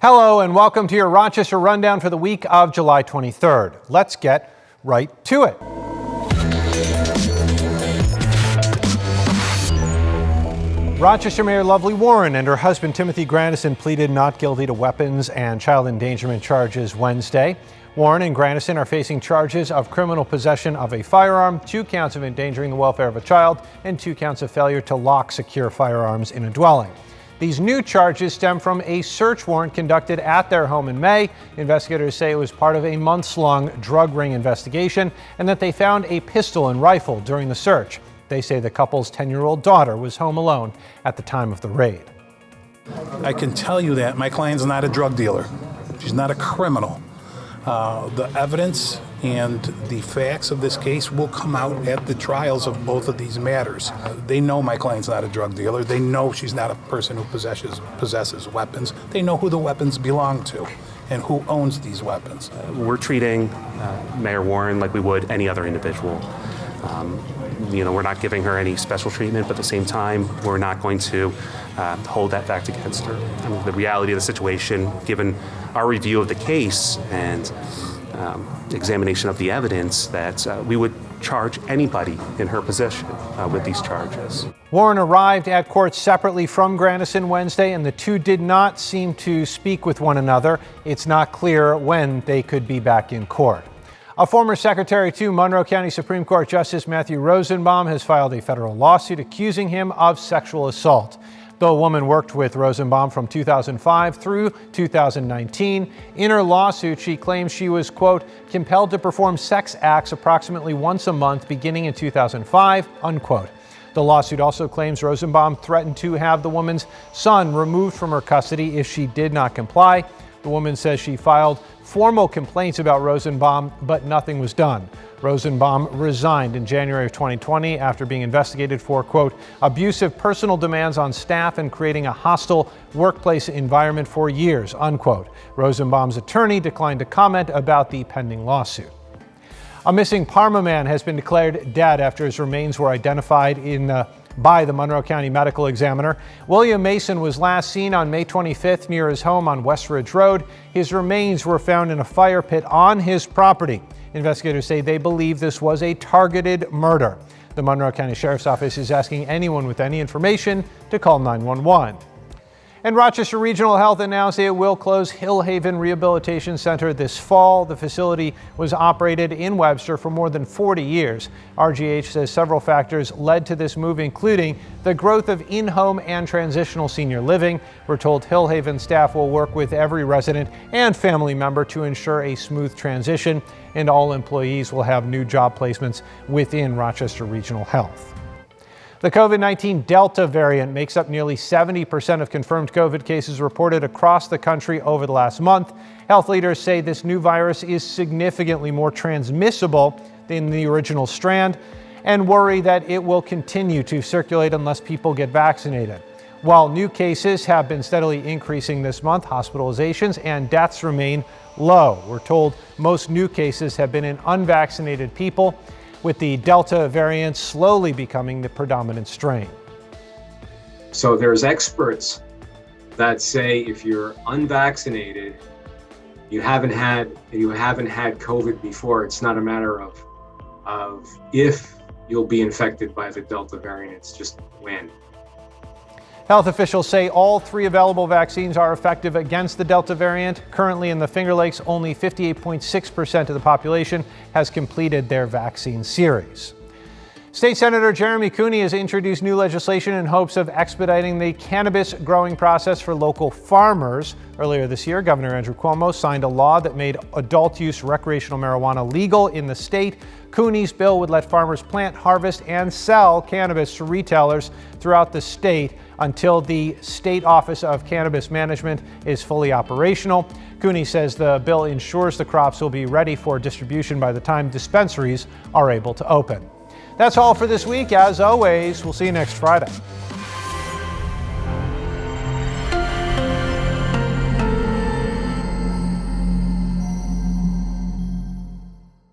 Hello and welcome to your Rochester Rundown for the week of July 23rd. Let's get right to it. Rochester Mayor Lovely Warren and her husband Timothy Grandison pleaded not guilty to weapons and child endangerment charges Wednesday. Warren and Grandison are facing charges of criminal possession of a firearm, 2 counts of endangering the welfare of a child, and 2 counts of failure to lock secure firearms in a dwelling. These new charges stem from a search warrant conducted at their home in May. Investigators say it was part of a months-long drug ring investigation and that they found a pistol and rifle during the search. They say the couple's 10-year-old daughter was home alone at the time of the raid. I can tell you that my client's not a drug dealer. She's not a criminal. The evidence and the facts of this case will come out at the trials of both of these matters. They know my client's not a drug dealer. They know she's not a person who possesses weapons. They know who the weapons belong to and who owns these weapons. We're treating Mayor Warren like we would any other individual. We're not giving her any special treatment, but at the same time, we're not going to hold that fact against her. I mean, the reality of the situation, given our review of the case and examination of the evidence, that we would charge anybody in her position with these charges. Warren arrived at court separately from Grandison Wednesday, and the two did not seem to speak with one another. It's not clear when they could be back in court. A former secretary to Monroe County Supreme Court Justice Matthew Rosenbaum has filed a federal lawsuit accusing him of sexual assault. The woman worked with Rosenbaum from 2005 through 2019. In her lawsuit, she claims she was, quote, compelled to perform sex acts approximately once a month beginning in 2005, unquote. The lawsuit also claims Rosenbaum threatened to have the woman's son removed from her custody if she did not comply. The woman says she filed formal complaints about Rosenbaum, but nothing was done. Rosenbaum resigned in January of 2020 after being investigated for, quote, abusive personal demands on staff and creating a hostile workplace environment for years, unquote. Rosenbaum's attorney declined to comment about the pending lawsuit. A missing Parma man has been declared dead after his remains were identified by the Monroe County Medical Examiner. William Mason was last seen on May 25th near his home on West Ridge Road. His remains were found in a fire pit on his property. Investigators say they believe this was a targeted murder. The Monroe County Sheriff's Office is asking anyone with any information to call 911. And Rochester Regional Health announced it will close Hillhaven Rehabilitation Center this fall. The facility was operated in Webster for more than 40 years. RGH says several factors led to this move, including the growth of in-home and transitional senior living. We're told Hillhaven staff will work with every resident and family member to ensure a smooth transition, and all employees will have new job placements within Rochester Regional Health. The COVID-19 Delta variant makes up nearly 70% of confirmed COVID cases reported across the country over the last month. Health leaders say this new virus is significantly more transmissible than the original strand and worry that it will continue to circulate unless people get vaccinated. While new cases have been steadily increasing this month, hospitalizations and deaths remain low. We're told most new cases have been in unvaccinated people, with the Delta variant slowly becoming the predominant strain. So there's experts that say if you're unvaccinated, you haven't had COVID before, it's not a matter of if you'll be infected by the Delta variant, it's just when. Health officials say all 3 available vaccines are effective against the Delta variant. Currently in the Finger Lakes, only 58.6% of the population has completed their vaccine series. State Senator Jeremy Cooney has introduced new legislation in hopes of expediting the cannabis growing process for local farmers. Earlier this year, Governor Andrew Cuomo signed a law that made adult-use recreational marijuana legal in the state. Cooney's bill would let farmers plant, harvest, and sell cannabis to retailers throughout the state until the State Office of Cannabis Management is fully operational. Cooney says the bill ensures the crops will be ready for distribution by the time dispensaries are able to open. That's all for this week. As always, we'll see you next Friday.